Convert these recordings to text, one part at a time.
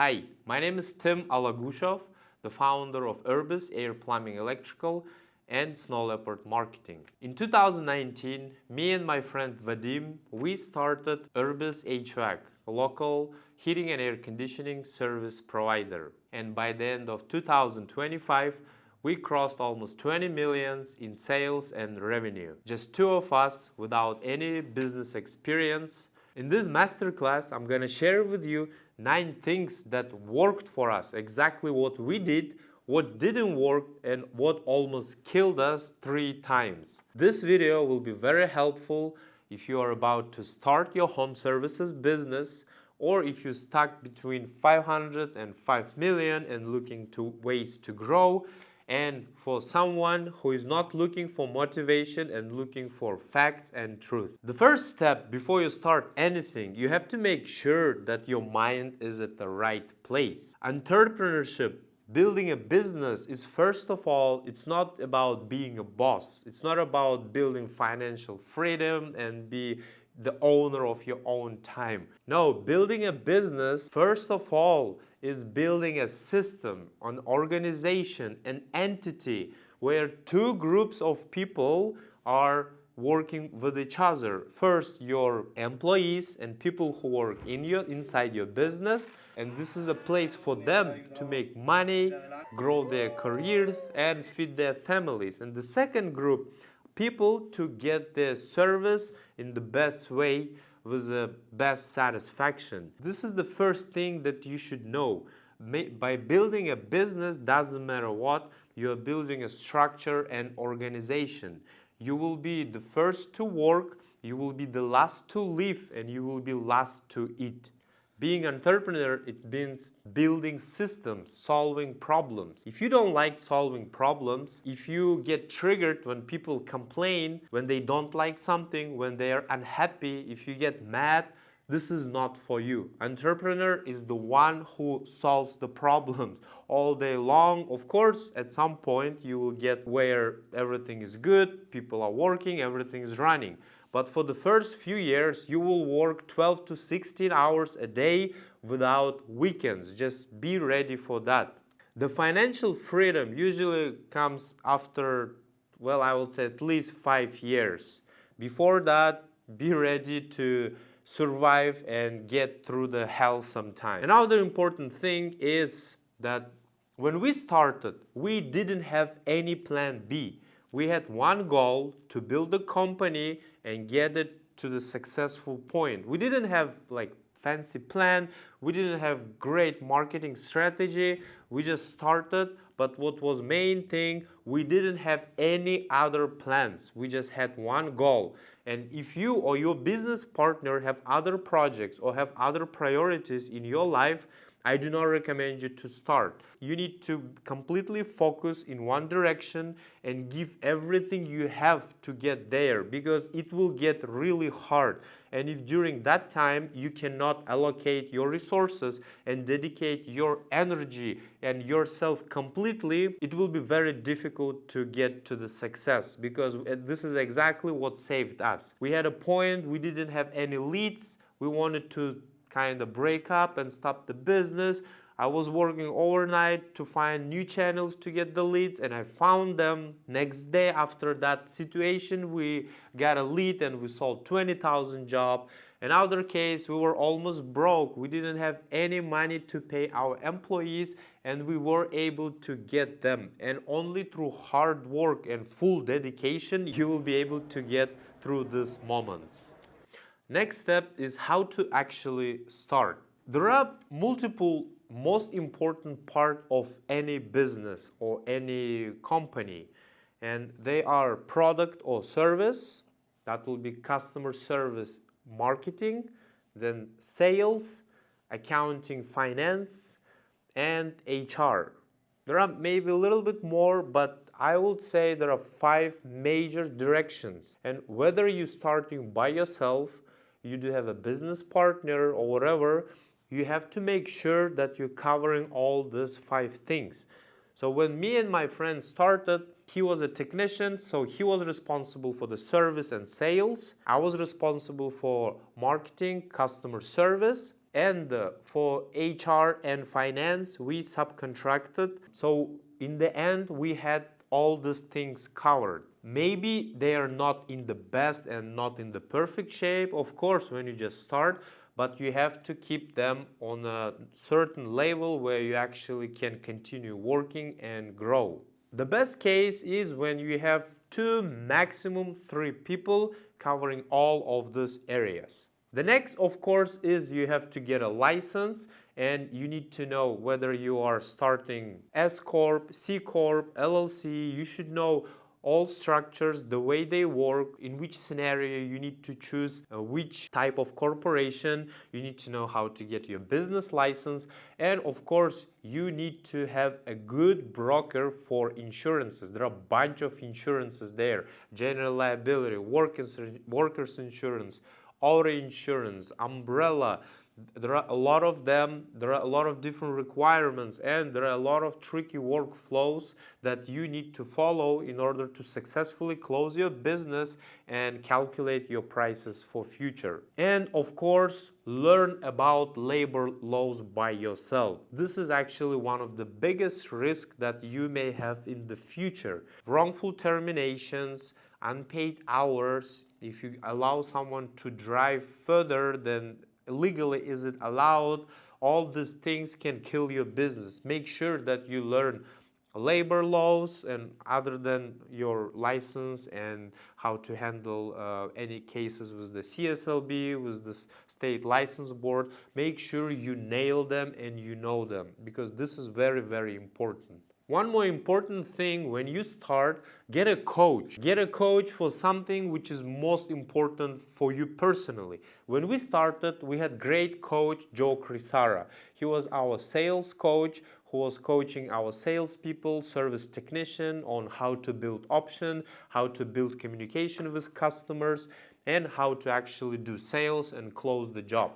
Hi, my name is Tim Alagushov, the founder of IRBIS Air Plumbing Electrical and Snow Leopard Marketing. In 2019, me and my friend Vadim, we started IRBIS HVAC, a local heating and air conditioning service provider. And by the end of 2025, we crossed almost 20 millions in sales and revenue. Just two of us without any business experience. In this masterclass, I'm gonna share with you 9 things that worked for us, exactly what we did, what didn't work, and what almost killed us 3 times. This video will be very helpful if you are about to start your home services business, or if you're stuck between 500 and 5 million and looking to ways to grow, and for someone who is not looking for motivation and looking for facts and truth. The first step before you start anything, you have to make sure that your mind is at the right place. Entrepreneurship, building a business is, first of all, it's not about being a boss. It's not about building financial freedom and be the owner of your own time. No, building a business, first of all, is building a system, an organization, an entity where 2 groups of people are working with each other. First, your employees and people who work inside your business, and this is a place for them to make money, grow their careers, and feed their families. And the second group, people to get their service in the best way with the best satisfaction. This is the first thing that you should know. By building a business, doesn't matter what, you're building a structure and organization. You will be the first to work, you will be the last to live, and you will be last to eat. Being an entrepreneur, it means building systems, solving problems. If you don't like solving problems, if you get triggered when people complain, when they don't like something, when they are unhappy, if you get mad, this is not for you. Entrepreneur is the one who solves the problems all day long. Of course, at some point you will get where everything is good, people are working, everything is running. But for the first few years, you will work 12 to 16 hours a day without weekends. Just be ready for that. The financial freedom usually comes after, well, I would say at least 5 years. Before that, be ready to survive and get through the hell sometime. Another important thing is that when we started, we didn't have any plan B. We had one goal, to build a company and get it to the successful point. We didn't have like fancy plan, we didn't have great marketing strategy, we just started. But what was main thing, we didn't have any other plans. We just had one goal. And if you or your business partner have other projects or have other priorities in your life, I do not recommend you to start. You need to completely focus in one direction and give everything you have to get there, because it will get really hard. And if during that time you cannot allocate your resources and dedicate your energy and yourself completely, it will be very difficult to get to the success, because this is exactly what saved us. We had a point, we didn't have any leads, we wanted to kind of break up and stop the business. I was working overnight to find new channels to get the leads, and I found them. Next day after that situation, we got a lead and we sold 20,000 job. Another case, we were almost broke. We didn't have any money to pay our employees, and we were able to get them. And only through hard work and full dedication, you will be able to get through these moments. Next step is how to actually start. There are multiple most important part of any business or any company, and they are product or service. That will be customer service, marketing, then sales, accounting, finance, and HR. There are maybe a little bit more, but I would say there are 5 major directions. And whether you're starting by yourself, you do have a business partner or whatever, you have to make sure that you're covering all these 5 things. So when me and my friend started, he was a technician, so he was responsible for the service and sales. I was responsible for marketing, customer service. And for HR and finance, we subcontracted. So in the end, we had all these things covered. Maybe they are not in the best and not in the perfect shape, of course, when you just start, but you have to keep them on a certain level where you actually can continue working and grow. The best case is when you have 2, maximum 3 people covering all of these areas. The next, of course, is you have to get a license, and you need to know whether you are starting S Corp, C Corp, LLC. You should know all structures, the way they work, in which scenario you need to choose which type of corporation. You need to know how to get your business license, and of course you need to have a good broker for insurances. There are a bunch of insurances there: general liability, workers insurance, auto insurance, umbrella. There are a lot of them, there are a lot of different requirements, and there are a lot of tricky workflows that you need to follow in order to successfully close your business and calculate your prices for future. And of course, learn about labor laws by yourself. This is actually one of the biggest risks that you may have in the future. Wrongful terminations, unpaid hours, if you allow someone to drive further than legally is it allowed, all these things can kill your business. Make sure that you learn labor laws and other than your license, and how to handle any cases with the CSLB, with the state license board. Make sure you nail them and you know them, because this is very, very important. One more important thing: when you start, get a coach. Get a coach for something which is most important for you personally. When we started, we had great coach Joe Crisara. He was our sales coach, who was coaching our salespeople, service technician, on how to build option, how to build communication with customers, and how to actually do sales and close the job.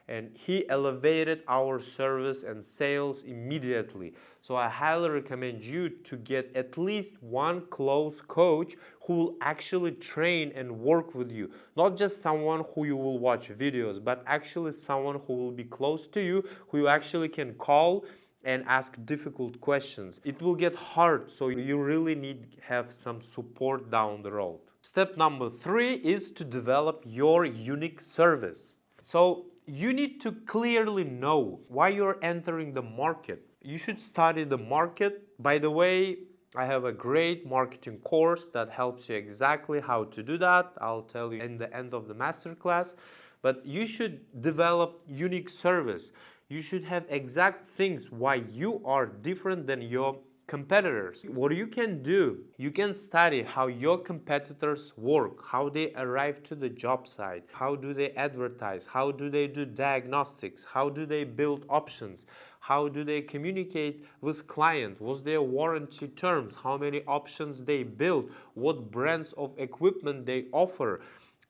And he elevated our service and sales immediately. So I highly recommend you to get at least one close coach who will actually train and work with you. Not just someone who you will watch videos, but actually someone who will be close to you, who you actually can call and ask difficult questions. It will get hard, so you really need to have some support down the road. Step number 3 is to develop your unique service. So you need to clearly know why you're entering the market. You should study the market. By the way, I have a great marketing course that helps you exactly how to do that. I'll tell you in the end of the masterclass. But you should develop unique service. You should have exact things why you are different than your competitors. What you can do, you can study how your competitors work, how they arrive to the job site, how do they advertise, how do they do diagnostics, how do they build options, how do they communicate with client, what's their warranty terms, how many options they build, what brands of equipment they offer.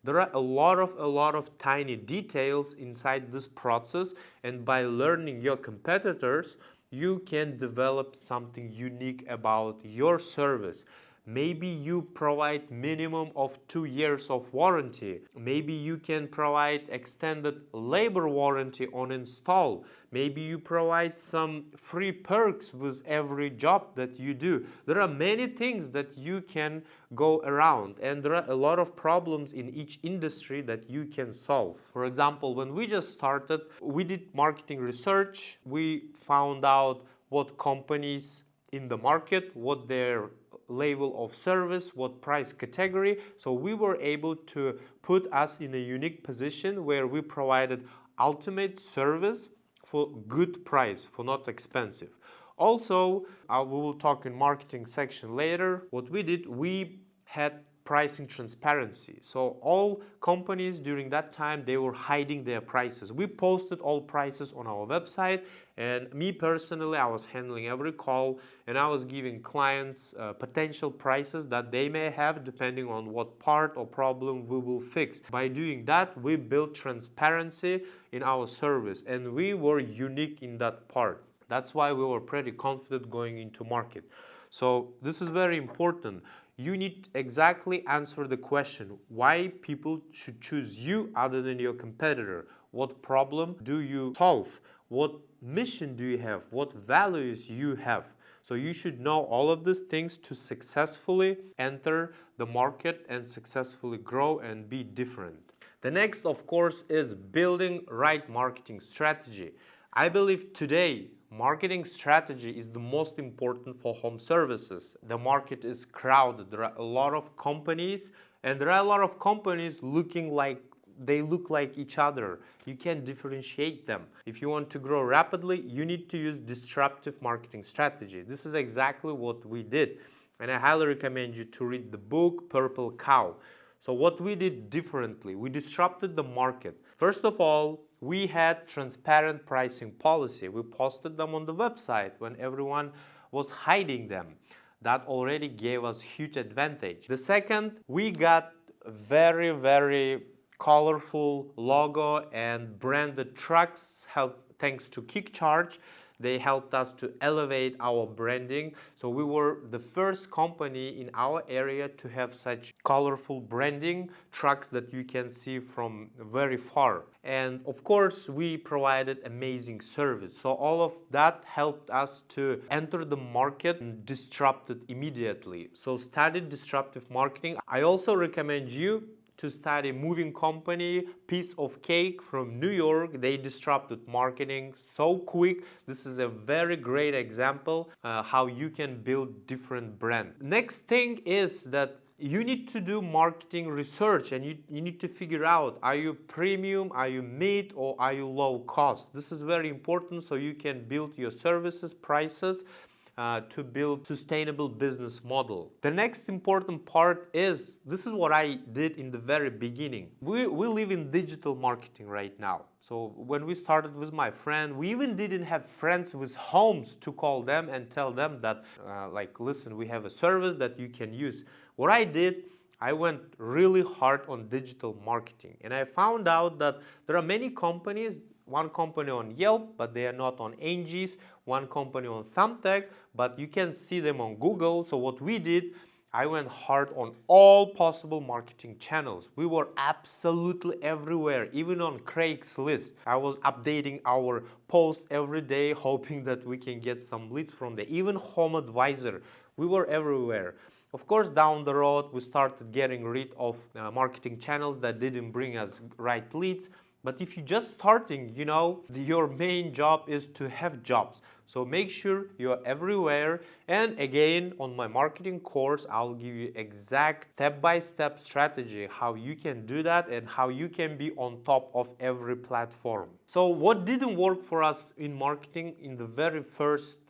There are a lot of tiny details inside this process, and by learning your competitors, you can develop something unique about your service. Maybe you provide minimum of 2 years of warranty. Maybe you can provide extended labor warranty on install. Maybe you provide some free perks with every job that you do. There are many things that you can go around, and there are a lot of problems in each industry that you can solve. For example, when we just started, we did marketing research. We found out what companies in the market, what their level of service, what price category. So we were able to put us in a unique position where we provided ultimate service for good price, for not expensive. Also, we will talk in marketing section later. What we did, we had pricing transparency. So all companies during that time, they were hiding their prices. We posted all prices on our website, and me personally, I was handling every call, and I was giving clients potential prices that they may have depending on what part or problem we will fix. By doing that, we built transparency in our service, and we were unique in that part. That's why we were pretty confident going into market. So this is very important. You need to exactly answer the question why people should choose you other than your competitor. what problem do you solve, what mission do you have, what values you have. So you should know all of these things to successfully enter the market and successfully grow and be different. The next, of course, is building right marketing strategy. I believe today marketing strategy is the most important for home services. The market is crowded. There are a lot of companies, and there are a lot of companies looking like they look like each other. You can't differentiate them. If you want to grow rapidly, you need to use disruptive marketing strategy. This is exactly what we did. And I highly recommend you to read the book Purple Cow. So what we did differently, we disrupted the market. First of all, we had transparent pricing policy. We posted them on the website when everyone was hiding them. That already gave us huge advantage. The second, we got very colorful logo and branded trucks thanks to KickCharge. They helped us to elevate our branding. So we were the first company in our area to have such colorful branding trucks that you can see from very far. And of course, we provided amazing service. So all of that helped us to enter the market and disrupt it immediately. So study disruptive marketing. I also recommend you to study moving company Piece of Cake from New York. They disrupted marketing so quick. This is a very great example how you can build different brand. Next thing is that you need to do marketing research, and you need to figure out, are you premium, are you mid, or are you low cost? This is very important so you can build your services prices to build sustainable business model. The next important part is, this is what I did in the very beginning. We live in digital marketing right now. So when we started with my friend, we even didn't have friends with homes to call them and tell them that, like, listen, we have a service that you can use. What I did, I went really hard on digital marketing, and I found out that there are many companies, one company on Yelp, but they are not on Angie's, one company on Thumbtack, but you can see them on Google. So what we did, I went hard on all possible marketing channels. We were absolutely everywhere, even on Craigslist. I was updating our post every day, hoping that we can get some leads from there. Even Home Advisor, we were everywhere. Of course, down the road, we started getting rid of marketing channels that didn't bring us right leads. But if you're just starting, you know, your main job is to have jobs. So make sure you're everywhere. And again, on my marketing course, I'll give you exact step-by-step strategy how you can do that and how you can be on top of every platform. So what didn't work for us in marketing in the very first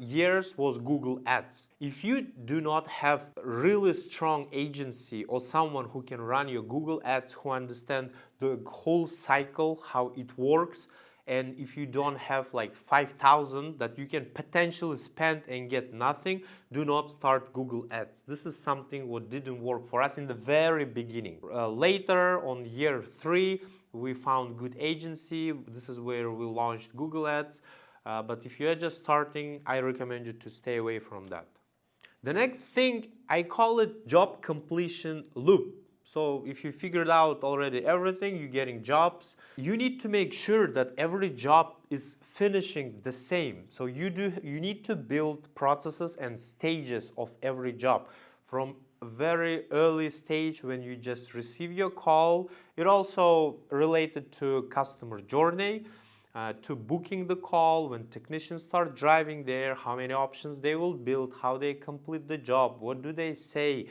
years was Google Ads. If you do not have a really strong agency or someone who can run your Google Ads, who understand the whole cycle, how it works, and if you don't have like 5,000 that you can potentially spend and get nothing, do not start Google Ads. This is something what didn't work for us in the very beginning. Later on year 3, we found good agency. This is where we launched Google Ads. But if you're just starting, I recommend you to stay away from that. The next thing, I call it job completion loop. So if you figured out already everything, you're getting jobs, you need to make sure that every job is finishing the same. So you need to build processes and stages of every job. From a very early stage when you just receive your call, it also related to customer journey, to booking the call, when technicians start driving there, how many options they will build, how they complete the job, what do they say.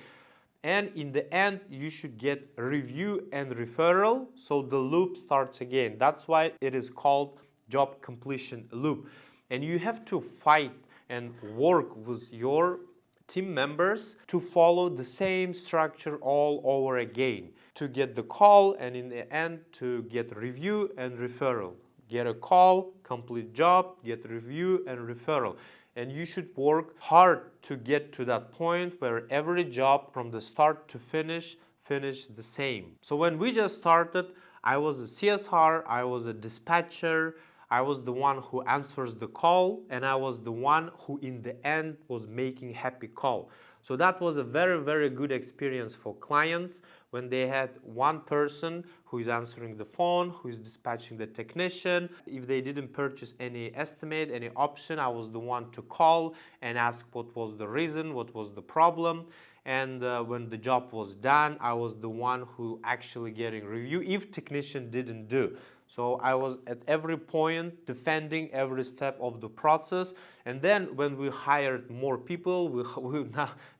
And in the end, you should get review and referral, so the loop starts again. That's why it is called job completion loop. And you have to fight and work with your team members to follow the same structure all over again, to get the call and in the end to get review and referral. Get a call, complete job, get review and referral. And you should work hard to get to that point where every job from the start to finish the same. So when we just started, I was a CSR, I was a dispatcher, I was the one who answers the call, and I was the one who in the end was making happy call. So that was a very good experience for clients. when they had one person who is answering the phone, who is dispatching the technician. If they didn't purchase any estimate, any option, I was the one to call and ask what was the reason, what was the problem. And when the job was done, I was the one who actually getting review if technician didn't do. So I was at every point defending every step of the process. And then when we hired more people,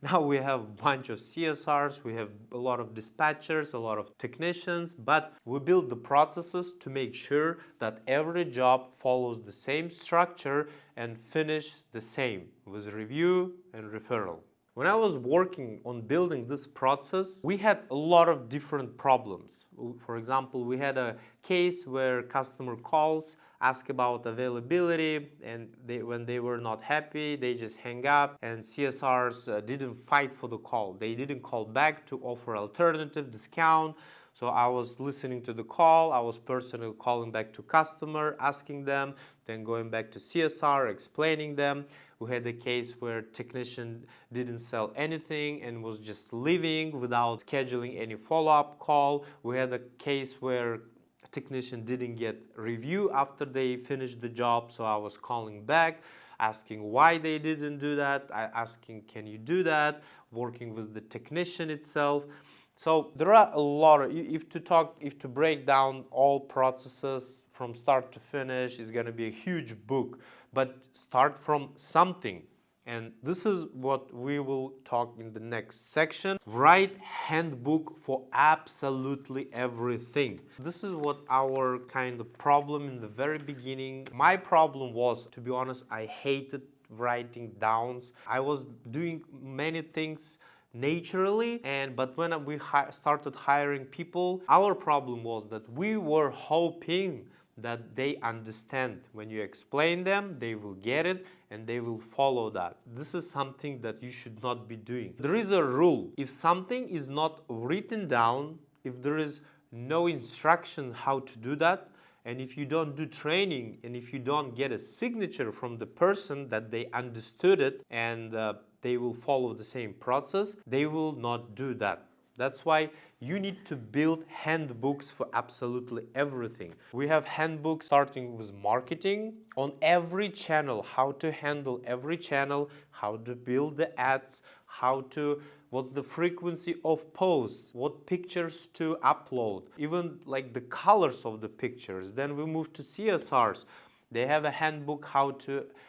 now we have a bunch of CSRs, we have a lot of dispatchers, a lot of technicians, but we build the processes to make sure that every job follows the same structure and finish the same with review and referral. When I was working on building this process, we had a lot of different problems. For example, we had a case where customer calls, ask about availability, and when they were not happy, they just hang up, and CSRs didn't fight for the call. They didn't call back to offer alternative discount. So I was listening to the call, I was personally calling back to customer, asking them, then going back to CSR, explaining them. We had a case where technician didn't sell anything and was just leaving without scheduling any follow-up call. We had a case where technician didn't get review after they finished the job, so I was calling back, asking why they didn't do that, asking can you do that, working with the technician itself. So there are a lot of, if to break down all processes from start to finish, is going to be a huge book, but start from something. And this is what we will talk in the next section. Write handbook for absolutely everything. This is what our kind of problem in the very beginning. My problem was, to be honest, I hated writing downs. I was doing many things naturally, but when we started hiring people, our problem was that we were hoping that they understand. When you explain them, they will get it and they will follow that. This is something that you should not be doing. There is a rule. If something is not written down, if there is no instruction how to do that, and if you don't do training, and if you don't get a signature from the person that they understood it and they will follow the same process, they will not do that. That's why you need to build handbooks for absolutely everything. We have handbooks starting with marketing on every channel, how to handle every channel, how to build the ads, what's the frequency of posts, what pictures to upload, even like the colors of the pictures. Then we move to CSRs. They have a handbook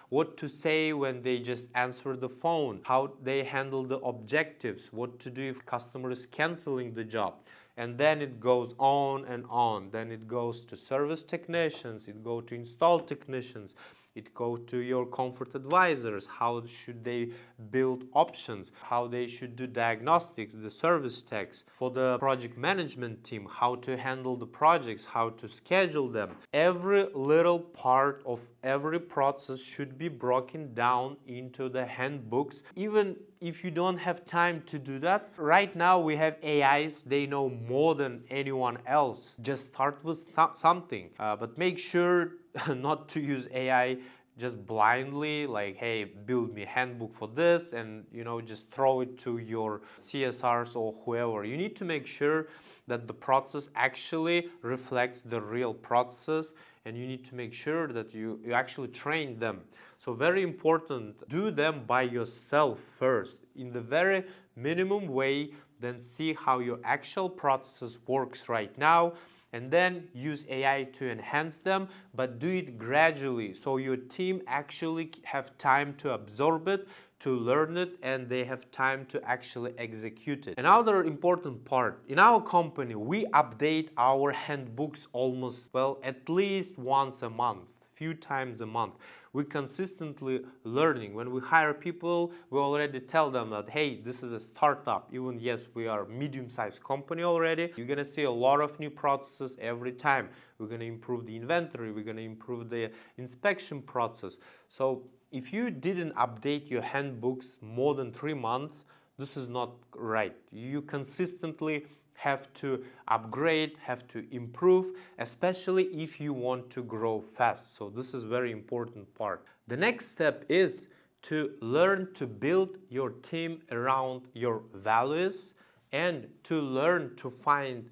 what to say when they just answer the phone, how they handle the objectives, what to do if customer is canceling the job. And then it goes on and on. Then it goes to service technicians, it goes to install technicians, it goes to your comfort advisors, how should they build options, how they should do diagnostics, the service techs. For the project management team, how to handle the projects, how to schedule them. Every little part of every process should be broken down into the handbooks. Even if you don't have time to do that, right now we have AIs, they know more than anyone else. Just start with something, but make sure not to use AI just blindly, like, hey, build me a handbook for this, and just throw it to your CSRs or whoever. You need to make sure that the process actually reflects the real process, and you need to make sure that you actually train them. So very important, do them by yourself first in the very minimum way, then see how your actual process works right now, and then use AI to enhance them, but do it gradually so your team actually have time to absorb it, to learn it, and they have time to actually execute it. Another important part, in our company, we update our handbooks almost, at least once a month, few times a month. We're consistently learning. When we hire people, we already tell them that, hey, this is a startup. Even yes, we are a medium-sized company already. You're gonna see a lot of new processes every time. We're gonna improve the inventory. We're gonna improve the inspection process. So if you didn't update your handbooks more than 3 months, this is not right. You consistently have to upgrade, have to improve, especially if you want to grow fast. So this is very important part. The next step is to learn to build your team around your values and to learn to find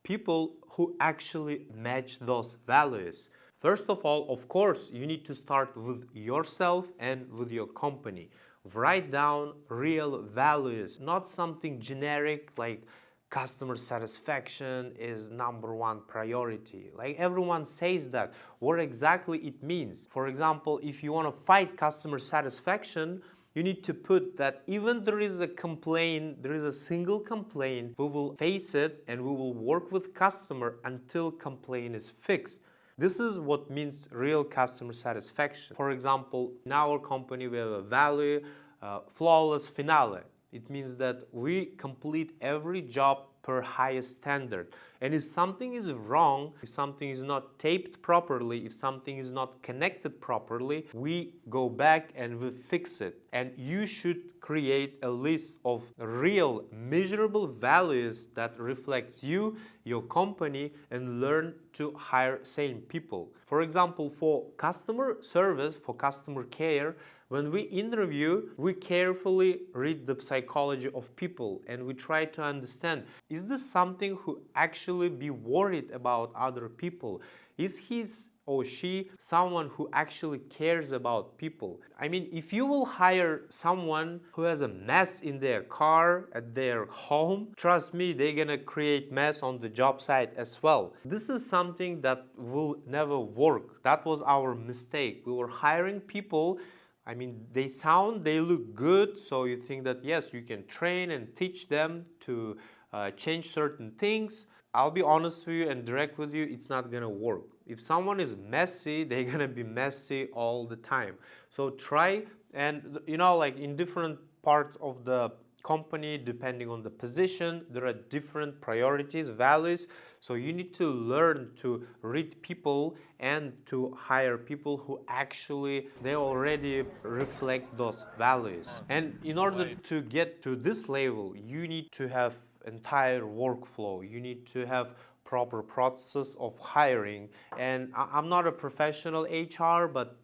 people who actually match those values. First of all, of course, you need to start with yourself and with your company. Write down real values, not something generic like customer satisfaction is #1 priority. Like everyone says that. What exactly it means? For example, if you want to fight customer satisfaction, you need to put that even there is a complaint, there is a single complaint, we will face it and we will work with customer until complaint is fixed. This is what means real customer satisfaction. For example, in our company we have a value, flawless finale. It means that we complete every job per highest standard. And if something is wrong, if something is not taped properly, if something is not connected properly, we go back and we fix it. And you should create a list of real measurable values that reflects you, your company, and learn to hire same people. For example, for customer service, for customer care, when we interview, we carefully read the psychology of people and we try to understand, is this something who actually be worried about other people? Is he or she someone who actually cares about people? I mean, if you will hire someone who has a mess in their car, at their home, trust me, they're gonna create mess on the job site as well. This is something that will never work. That was our mistake. We were hiring people, I mean, they look good, so you think that yes, you can train and teach them to change certain things. I'll be honest with you and direct with you, it's not gonna work. If someone is messy, they're gonna be messy all the time. So try, and like in different parts of the company, depending on the position, there are different priorities, values. So you need to learn to read people and to hire people who actually, they already reflect those values. And in order to get to this level, you need to have entire workflow. You need to have proper process of hiring. And I'm not a professional HR, but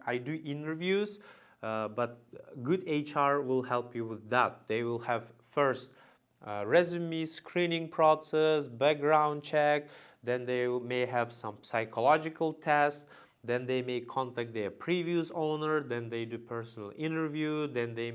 I do interviews. But good HR will help you with that. They will have first resume screening process, background check, then they may have some psychological tests, then they may contact their previous owner, then they do personal interview, then they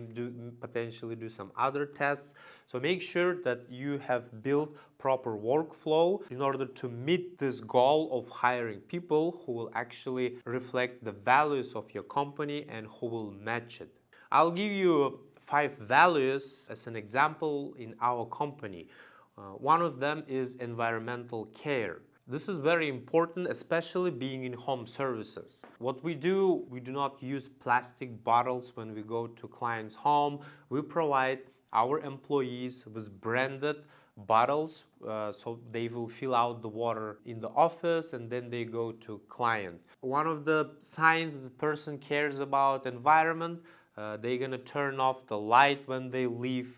potentially do some other tests. So make sure that you have built proper workflow in order to meet this goal of hiring people who will actually reflect the values of your company and who will match it. I'll give you 5 values as an example in our company. One of them is environmental care. This is very important, especially being in home services. What we do not use plastic bottles when we go to clients' home. We provide our employees with branded bottles, so they will fill out the water in the office and then they go to client. One of the signs the person cares about environment, they're gonna turn off the light when they leave.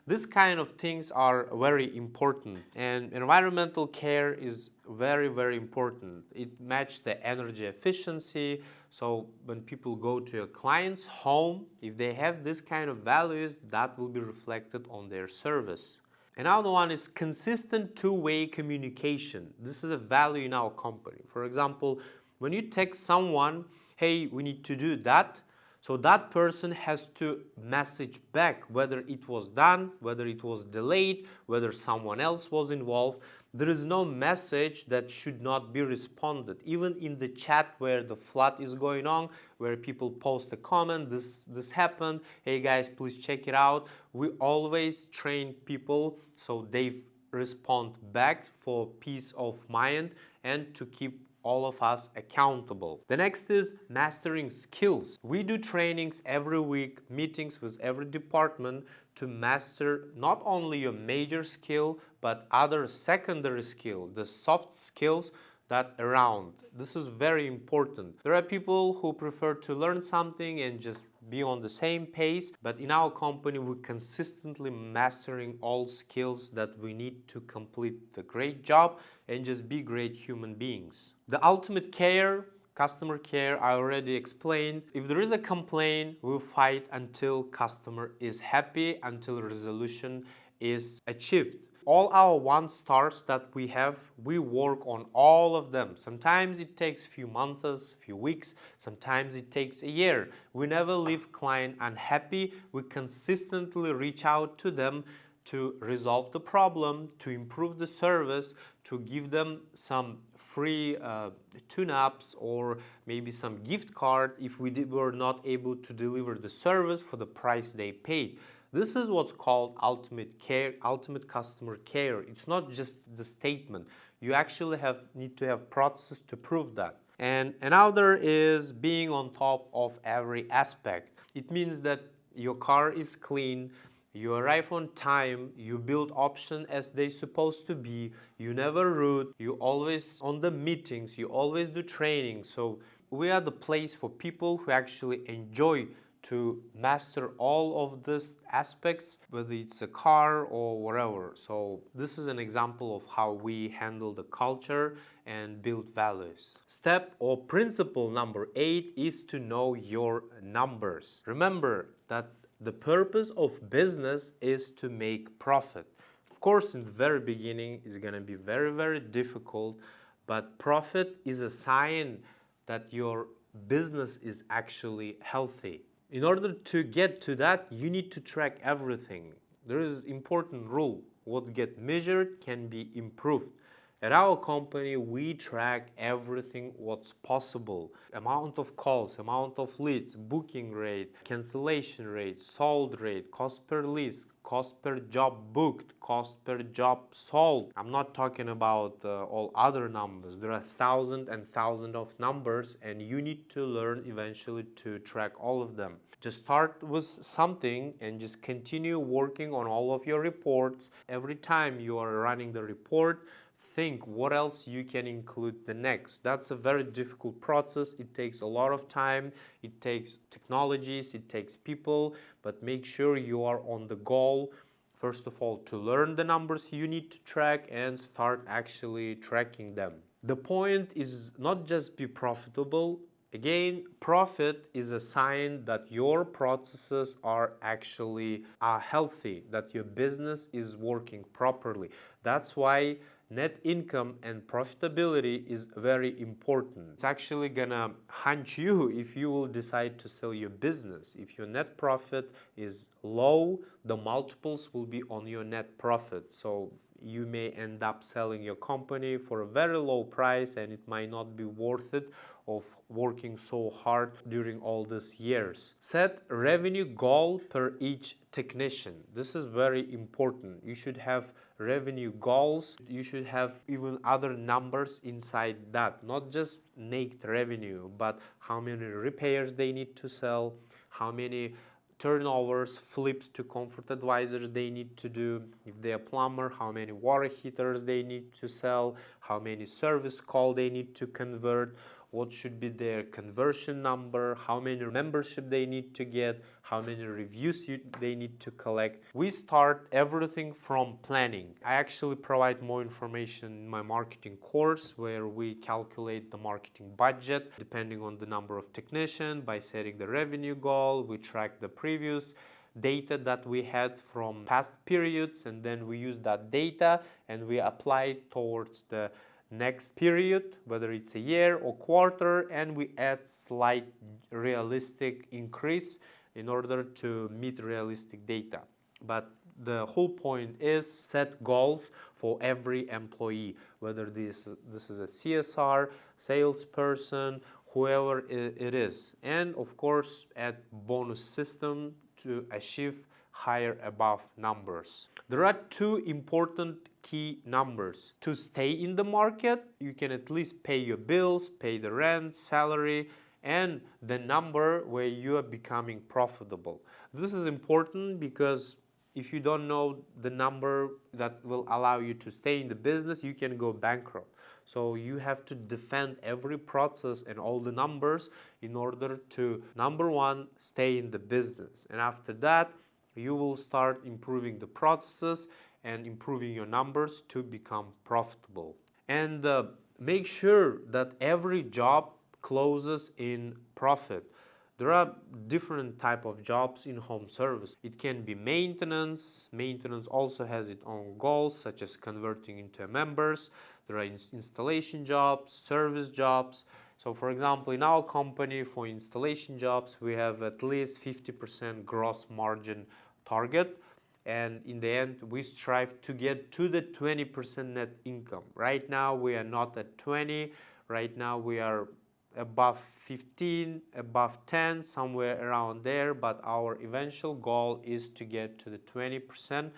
This kind of things are very important, and environmental care is very, very important. It matches the energy efficiency. So when people go to a client's home, if they have this kind of values, that will be reflected on their service. Another one is consistent two-way communication. This is a value in our company. For example, when you text someone, hey, we need to do that, so that person has to message back whether it was done, whether it was delayed, whether someone else was involved. There is no message that should not be responded. Even in the chat where the flood is going on, where people post a comment, this happened, hey guys, please check it out. We always train people so they respond back for peace of mind and to keep all of us accountable. The next is mastering skills. We do trainings every week, meetings with every department to master not only your major skill, but other secondary skill, the soft skills that around. This is very important. There are people who prefer to learn something and just be on the same pace, but in our company we're consistently mastering all skills that we need to complete the great job and just be great human beings. The ultimate care, customer care, I already explained. If there is a complaint, we'll fight until customer is happy, until resolution is achieved. All our 1 stars that we have, we work on all of them. Sometimes it takes few months, few weeks, sometimes it takes a year. We never leave client unhappy. We consistently reach out to them to resolve the problem, to improve the service, to give them some free tune-ups or maybe some gift card if we were not able to deliver the service for the price they paid. This is what's called ultimate care, ultimate customer care. It's not just the statement. You actually need to have processes to prove that. And another is being on top of every aspect. It means that your car is clean, you arrive on time, you build options as they're supposed to be, you never root, you always on the meetings, you always do training. So we are the place for people who actually enjoy to master all of these aspects, whether it's a car or whatever. So this is an example of how we handle the culture and build values. Step or principle number 8 is to know your numbers. Remember that the purpose of business is to make profit. Of course, in the very beginning, it's going to be very, very difficult, but profit is a sign that your business is actually healthy. In order to get to that, you need to track everything. There is an important rule. What gets measured can be improved. At our company, we track everything what's possible. Amount of calls, amount of leads, booking rate, cancellation rate, sold rate, cost per lease, cost per job booked, cost per job sold. I'm not talking about all other numbers. There are thousands and thousands of numbers, and you need to learn eventually to track all of them. Just start with something and just continue working on all of your reports. Every time you are running the report, think what else you can include the next. That's a very difficult process. It takes a lot of time. It takes technologies, it takes people, but make sure you are on the goal. First of all, to learn the numbers you need to track and start actually tracking them. The point is not just be profitable. Again, profit is a sign that your processes are actually healthy, that your business is working properly. That's why net income and profitability is very important. It's actually gonna hunt you if you will decide to sell your business. If your net profit is low, the multiples will be on your net profit. So you may end up selling your company for a very low price, and it might not be worth it of working so hard during all these years. Set revenue goal per each technician. This is very important. You should have revenue goals. You should have even other numbers inside that, not just naked revenue, but how many repairs they need to sell, how many turnovers, flips to comfort advisors they need to do. If they're a plumber, how many water heaters they need to sell, how many service call they need to convert, what should be their conversion number, how many membership they need to get, how many reviews they need to collect. We start everything from planning. I actually provide more information in my marketing course where we calculate the marketing budget depending on the number of technicians. By setting the revenue goal, we track the previous data that we had from past periods, and then we use that data and we apply it towards the next period, whether it's a year or quarter, and we add slight realistic increase in order to meet realistic data. But the whole point is set goals for every employee, whether this is a CSR, salesperson, whoever it is, and of course add bonus system to achieve higher above numbers. There are two important key numbers. To stay in the market, you can at least pay your bills, pay the rent, salary, and the number where you are becoming profitable. This is important because if you don't know the number that will allow you to stay in the business, you can go bankrupt. So you have to defend every process and all the numbers in order to, number one, stay in the business. And after that, you will start improving the processes and improving your numbers to become profitable. And make sure that every job closes in profit. There are different type of jobs in home service. It can be maintenance. Maintenance also has its own goals, such as converting into members. There are installation jobs, service jobs. So for example, in our company, for installation jobs, we have at least 50% gross margin target. And in the end, we strive to get to the 20% net income. Right now, we are not at 20. Right now, we are above 15, above 10, somewhere around there. But our eventual goal is to get to the 20%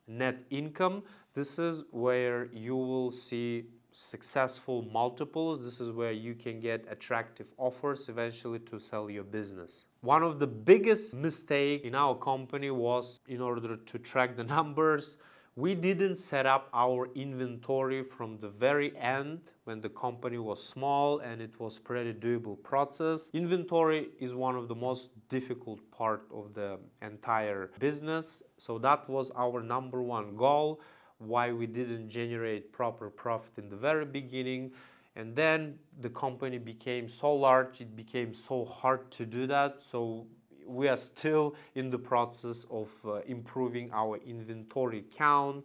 net income. This is where you will see successful multiples. This is where you can get attractive offers eventually to sell your business. One of the biggest mistakes in our company was, in order to track the numbers, we didn't set up our inventory from the very end when the company was small and it was pretty doable process. Inventory is one of the most difficult part of the entire business. So that was our number one goal, why we didn't generate proper profit in the very beginning. And then the company became so large, it became so hard to do that. So we are still in the process of improving our inventory count,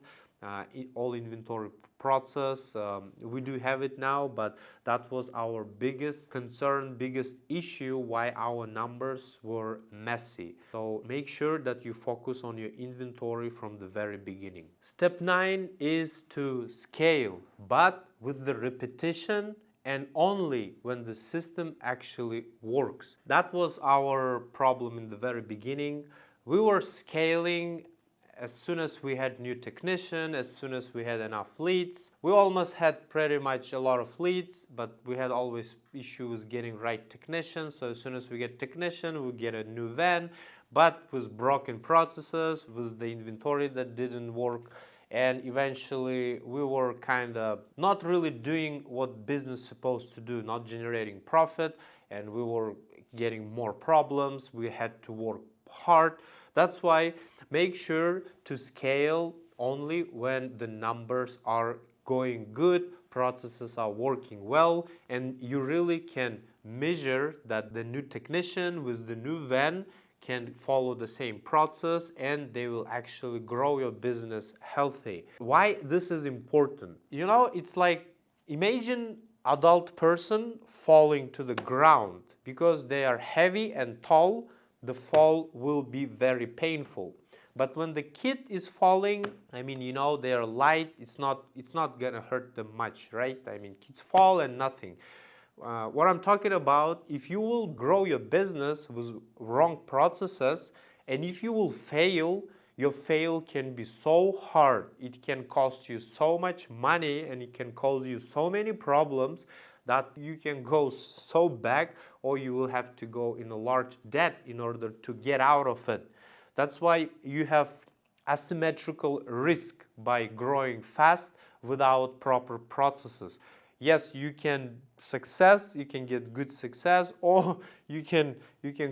all inventory process. We do have it now, but that was our biggest concern, biggest issue, why our numbers were messy. So make sure that you focus on your inventory from the very beginning. Step 9 is to scale, but with the repetition and only when the system actually works. That was our problem in the very beginning. We were scaling as soon as we had new technician, as soon as we had enough leads. We almost had pretty much a lot of leads, but we had always issues getting right technicians. So as soon as we get technician, we get a new van, but with broken processes, with the inventory that didn't work. And eventually we were kind of not really doing what business is supposed to do, not generating profit, and we were getting more problems. We had to work hard. That's why make sure to scale only when the numbers are going good, processes are working well, and you really can measure that the new technician with the new van can follow the same process and they will actually grow your business healthy. Why this is important? You know, it's like imagine adult person falling to the ground. Because they are heavy and tall, the fall will be very painful. But when the kid is falling, I mean, you know, they are light, it's not gonna hurt them much, right? I mean, kids fall and nothing. What I'm talking about, if you will grow your business with wrong processes, and if you will fail, your fail can be so hard. It can cost you so much money and it can cause you so many problems that you can go so back, or you will have to go in a large debt in order to get out of it. That's why you have asymmetrical risk by growing fast without proper processes. Yes, you can get good success, or you can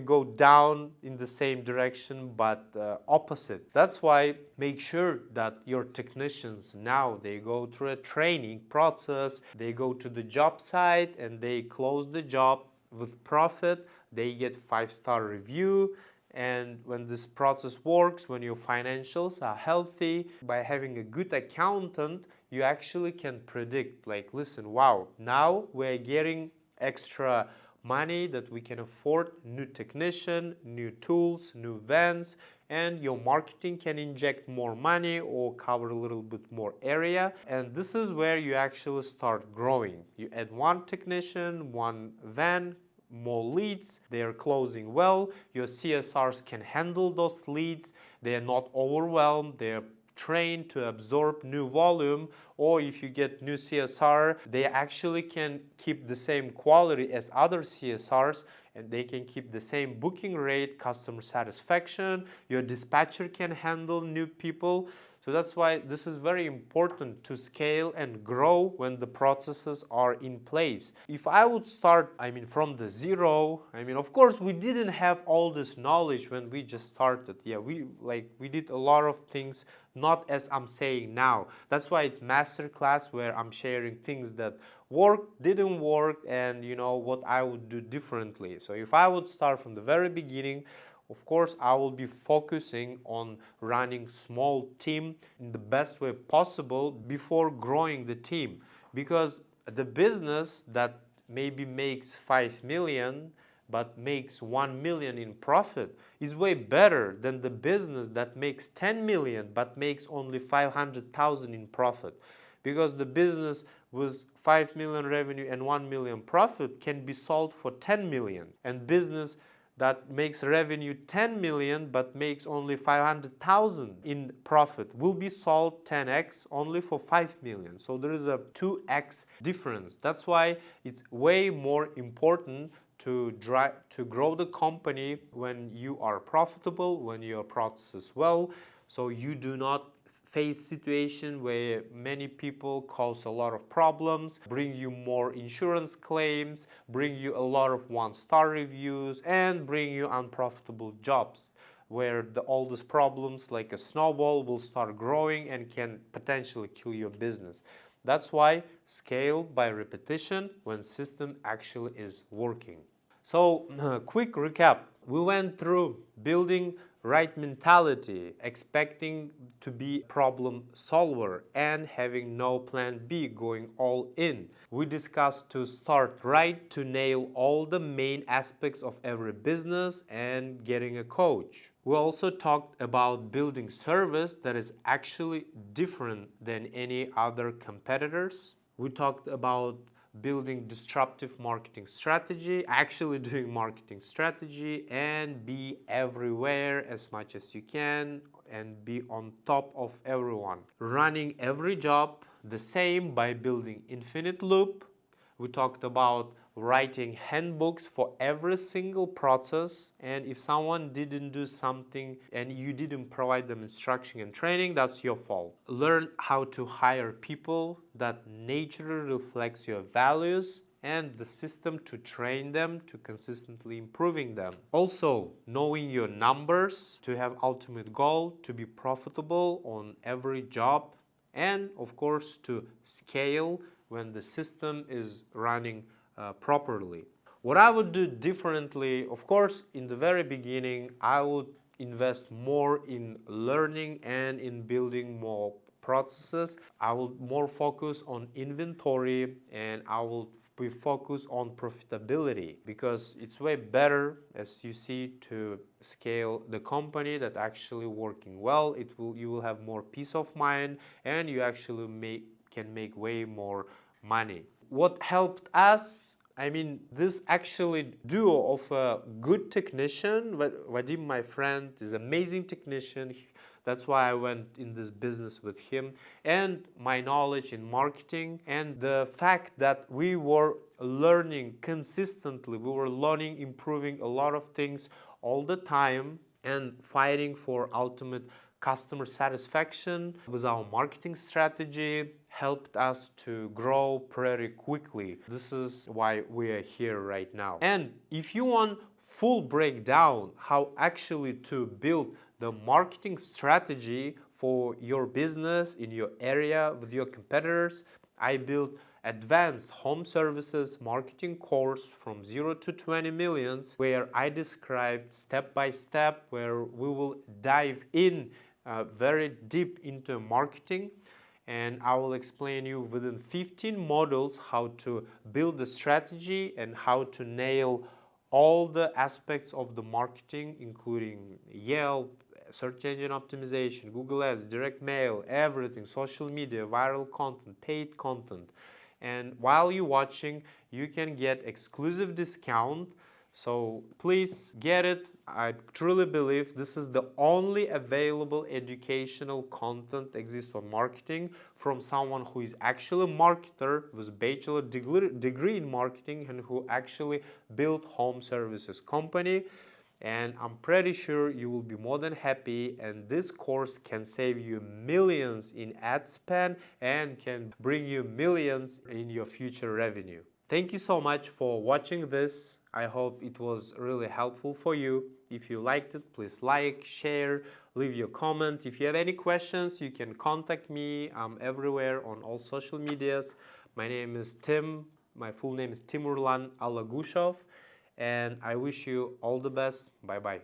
go down in the same direction but opposite. That's why make sure that your technicians now, they go through a training process, they go to the job site and they close the job with profit, they get 5-star review. And when this process works, when your financials are healthy, by having a good accountant, you actually can predict, like, listen, wow, now we're getting extra money that we can afford new technician, new tools, new vans, and your marketing can inject more money or cover a little bit more area. And this is where you actually start growing. You add one technician, one van, more leads, they are closing well, your CSRs can handle those leads, they are not overwhelmed, they are trained to absorb new volume, or if you get new CSR, they actually can keep the same quality as other CSRs and they can keep the same booking rate, customer satisfaction, your dispatcher can handle new people. So that's why this is very important to scale and grow when the processes are in place. If I would start, from the zero, of course we didn't have all this knowledge when we just started. Yeah, we did a lot of things, not as I'm saying now. That's why it's masterclass, where I'm sharing things that didn't work, and what I would do differently. So if I would start from the very beginning, of course I will be focusing on running small team in the best way possible before growing the team, because the business that maybe makes 5 million but makes 1 million in profit is way better than the business that makes 10 million but makes only 500,000 in profit. Because the business with 5 million revenue and 1 million profit can be sold for 10 million, and business that makes revenue 10 million but makes only 500,000 in profit will be sold 10x only for 5 million. So there is a 2x difference. That's why it's way more important to grow the company when you are profitable, when your processes well, so you do not face situation where many people cause a lot of problems, bring you more insurance claims, bring you a lot of one-star reviews, and bring you unprofitable jobs where all these problems like a snowball will start growing and can potentially kill your business. That's why scale by repetition when system actually is working. So quick recap. We went through building right mentality, expecting to be problem solver, and having no plan B, going all in. We discussed to start right, to nail all the main aspects of every business, and getting a coach. We also talked about building service that is actually different than any other competitors. We talked about building disruptive marketing strategy, actually doing marketing strategy, and be everywhere as much as you can and be on top of everyone. Running every job the same by building infinite loop. We talked about writing handbooks for every single process, and if someone didn't do something and you didn't provide them instruction and training, that's your fault. Learn how to hire people that naturally reflects your values and the system to train them to consistently improving them. Also, knowing your numbers to have ultimate goal to be profitable on every job, and of course to scale when the system is running properly. What I would do differently, of course, in the very beginning, I would invest more in learning and in building more processes. I will more focus on inventory, and I will be focused on profitability, because it's way better, as you see, to scale the company that actually working well. You will have more peace of mind, and you actually can make way more money. What helped us, this actually duo of a good technician. Vadim, my friend, is an amazing technician. That's why I went in this business with him, and my knowledge in marketing, and the fact that we were learning consistently. We were learning, improving a lot of things all the time, and fighting for ultimate customer satisfaction with our marketing strategy helped us to grow pretty quickly. This is why we are here right now. And if you want full breakdown how actually to build the marketing strategy for your business in your area with your competitors, I built advanced home services marketing course from 0 to 20 millions, where I describe step by step, where we will dive in very deep into marketing, and I will explain you within 15 models how to build the strategy and how to nail all the aspects of the marketing, including Yelp, search engine optimization, Google Ads, direct mail, everything, social media, viral content, paid content. And while you're watching, you can get exclusive discount. So please get it. I truly believe this is the only available educational content exists on marketing from someone who is actually a marketer with bachelor degree in marketing and who actually built home services company. And I'm pretty sure you will be more than happy, and this course can save you millions in ad spend and can bring you millions in your future revenue. Thank you so much for watching this. I hope it was really helpful for you. If you liked it, please like, share, leave your comment. If you have any questions, you can contact me. I'm everywhere on all social medias. My name is Tim. My full name is Timurlan Alagushov, and I wish you all the best. Bye bye.